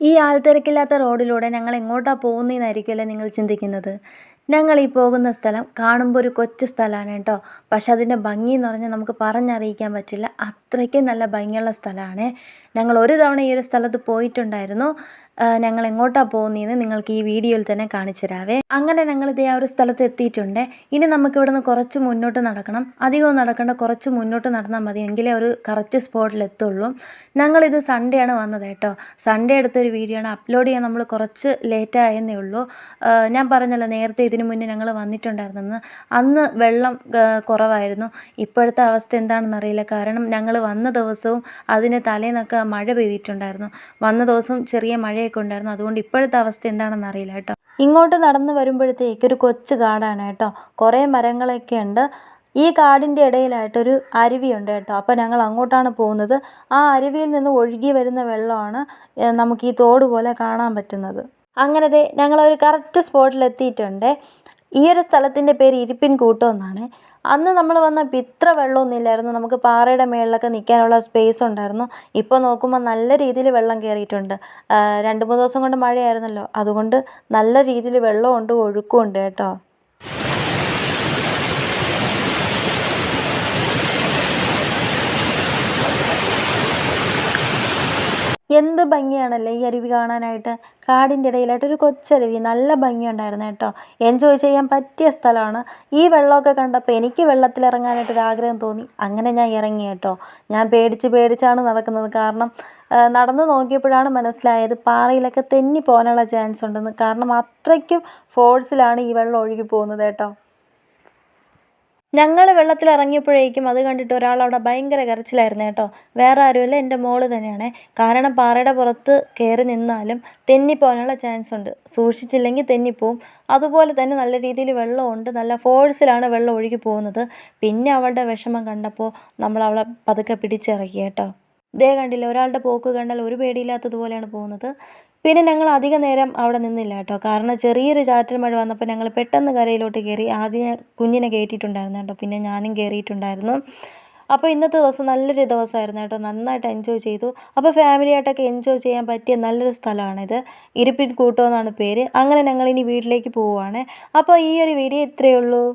ഈ ആൾത്തിരക്കില്ലാത്ത റോഡിലൂടെ ഞങ്ങൾ എങ്ങോട്ടാണ് പോകുന്നതെന്നായിരിക്കുമല്ലേ നിങ്ങൾ ചിന്തിക്കുന്നത്. ഞങ്ങൾ ഈ പോകുന്ന സ്ഥലം കാണുമ്പോൾ ഒരു കൊച്ചു സ്ഥലമാണ് കേട്ടോ. പക്ഷെ അതിൻ്റെ ഭംഗി എന്ന് പറഞ്ഞാൽ നമുക്ക് പറഞ്ഞറിയിക്കാൻ പറ്റില്ല. അത്രയ്ക്കും നല്ല ഭംഗിയുള്ള സ്ഥലമാണ്. ഞങ്ങൾ ഒരു തവണ ഈ ഒരു സ്ഥലത്ത് പോയിട്ടുണ്ടായിരുന്നു. ഞങ്ങൾ എങ്ങോട്ടാണ് പോകുന്നതെന്ന് നിങ്ങൾക്ക് ഈ വീഡിയോയിൽ തന്നെ കാണിച്ചു തരാവേ. അങ്ങനെ ഞങ്ങളിത് ആ ഒരു സ്ഥലത്ത് എത്തിയിട്ടുണ്ട്. ഇനി നമുക്കിവിടെ നിന്ന് കുറച്ച് മുന്നോട്ട് നടക്കണം. അധികവും നടക്കേണ്ട, കുറച്ച് മുന്നോട്ട് നടന്നാൽ മതി, എങ്കിലേ ഒരു കറക്റ്റ് സ്പോട്ടിൽ എത്തുള്ളൂ. ഞങ്ങളിത് സൺഡേ ആണ് വന്നത് കേട്ടോ. സൺഡേ എടുത്തൊരു വീഡിയോ ആണ്. അപ്ലോഡ് ചെയ്യാൻ നമ്മൾ കുറച്ച് ലേറ്റ് ആയെന്നേ ഉള്ളൂ. ഞാൻ പറഞ്ഞല്ലോ നേരത്തെ ഇതിനു മുന്നേ ഞങ്ങൾ വന്നിട്ടുണ്ടായിരുന്നെന്ന്. അന്ന് വെള്ളം കുറവായിരുന്നു. ഇപ്പോഴത്തെ അവസ്ഥ എന്താണെന്നറിയില്ല. കാരണം ഞങ്ങൾ വന്ന ദിവസവും അതിന് തലേന്നൊക്കെ മഴ പെയ്തിട്ടുണ്ടായിരുന്നു. വന്ന ദിവസവും ചെറിയ മഴയൊക്കെ ഉണ്ടായിരുന്നു. അതുകൊണ്ട് ഇപ്പോഴത്തെ അവസ്ഥ എന്താണെന്ന് അറിയില്ല കേട്ടോ. ഇങ്ങോട്ട് നടന്ന് വരുമ്പോഴത്തേക്ക് ഒരു കൊച്ചു കാടാണ് കേട്ടോ. കുറേ മരങ്ങളൊക്കെ ഉണ്ട്. ഈ കാടിൻ്റെ ഇടയിലായിട്ടൊരു അരുവിയുണ്ട് കേട്ടോ. അപ്പോൾ ഞങ്ങൾ അങ്ങോട്ടാണ് പോകുന്നത്. ആ അരുവിയിൽ നിന്ന് ഒഴുകി വരുന്ന വെള്ളമാണ് നമുക്ക് ഈ തോട് പോലെ കാണാൻ പറ്റുന്നത്. അങ്ങനത്തെ ഞങ്ങളൊരു കറക്റ്റ് സ്പോട്ടിൽ എത്തിയിട്ടുണ്ട്. ഈ ഒരു സ്ഥലത്തിൻ്റെ പേര് ഇരിപ്പിൻ കൂട്ടം എന്നാണ്. അന്ന് നമ്മൾ വന്നപ്പോൾ ഇത്ര വെള്ളമൊന്നും ഇല്ലായിരുന്നു. നമുക്ക് പാറയുടെ മേളിലൊക്കെ നിൽക്കാനുള്ള സ്പേസ് ഉണ്ടായിരുന്നു. ഇപ്പോൾ നോക്കുമ്പോൾ നല്ല രീതിയിൽ വെള്ളം കയറിയിട്ടുണ്ട്. 2-3 ദിവസം കൊണ്ട് മഴയായിരുന്നല്ലോ, അതുകൊണ്ട് നല്ല രീതിയിൽ വെള്ളമുണ്ട്, ഒഴുക്കുമുണ്ട് കേട്ടോ. എന്ത് ഭംഗിയാണല്ലേ ഈ അരുവി കാണാനായിട്ട്. കാടിൻ്റെ ഇടയിലായിട്ട് ഒരു കൊച്ചരുവി, നല്ല ഭംഗിയുണ്ടായിരുന്നു കേട്ടോ. എൻജോയ് ചെയ്യാൻ പറ്റിയ സ്ഥലമാണ്. ഈ വെള്ളമൊക്കെ കണ്ടപ്പോൾ എനിക്ക് വെള്ളത്തിലിറങ്ങാനായിട്ടൊരാഗ്രഹം തോന്നി. അങ്ങനെ ഞാൻ ഇറങ്ങി കേട്ടോ. ഞാൻ പേടിച്ചാണ് നടക്കുന്നത്. കാരണം നടന്നു നോക്കിയപ്പോഴാണ് മനസ്സിലായത് പാറയിലൊക്കെ തെന്നി പോകാനുള്ള ചാൻസ് ഉണ്ടെന്ന്. കാരണം അത്രയ്ക്കും ഫോഴ്സിലാണ് ഈ വെള്ളം ഒഴുകി പോകുന്നത് കേട്ടോ. ഞങ്ങൾ വെള്ളത്തിലിറങ്ങിയപ്പോഴേക്കും അത് കണ്ടിട്ട് ഒരാളവിടെ ഭയങ്കര കരച്ചിലായിരുന്നു കേട്ടോ. വേറെ ആരുമല്ല, എൻ്റെ മോള് തന്നെയാണ്. കാരണം പാറയുടെ പുറത്ത് കയറി നിന്നാലും തെന്നിപ്പോകാനുള്ള ചാൻസ് ഉണ്ട്. സൂക്ഷിച്ചില്ലെങ്കിൽ തെന്നിപ്പോവും. അതുപോലെ തന്നെ നല്ല രീതിയിൽ വെള്ളമുണ്ട്. നല്ല ഫോഴ്സിലാണ് വെള്ളം ഒഴുകി പോകുന്നത്. പിന്നെ അവളുടെ വിഷമം കണ്ടപ്പോൾ നമ്മൾ അവളെ പതുക്കെ പിടിച്ചിറക്കി കേട്ടോ. ദേ കണ്ടില്ല, ഒരാളുടെ പോക്ക് കണ്ടാൽ ഒരു പേടിയില്ലാത്തതുപോലെയാണ് പോകുന്നത്. പിന്നെ ഞങ്ങൾ അധിക നേരം അവിടെ നിന്നില്ല കേട്ടോ. കാരണം ചെറിയൊരു ചാറ്റൽ മഴ വന്നപ്പോൾ ഞങ്ങൾ പെട്ടെന്ന് കരയിലോട്ട് കയറി. ആദ്യം കുഞ്ഞിനെ കയറ്റിയിട്ടുണ്ടായിരുന്നു കേട്ടോ. പിന്നെ ഞാനും കയറിയിട്ടുണ്ടായിരുന്നു. അപ്പോൾ ഇന്നത്തെ ദിവസം നല്ലൊരു ദിവസമായിരുന്നു കേട്ടോ. നന്നായിട്ട് എൻജോയ് ചെയ്തു. അപ്പോൾ ഫാമിലിയായിട്ടൊക്കെ എൻജോയ് ചെയ്യാൻ പറ്റിയ നല്ലൊരു സ്ഥലമാണിത്. ഇരിപ്പിൻ കൂട്ടം എന്നാണ് പേര്. അങ്ങനെ ഞങ്ങളിനി വീട്ടിലേക്ക് പോവുകയാണ്. അപ്പോൾ ഈ ഒരു വീഡിയോ ഇത്രയേ ഉള്ളൂ.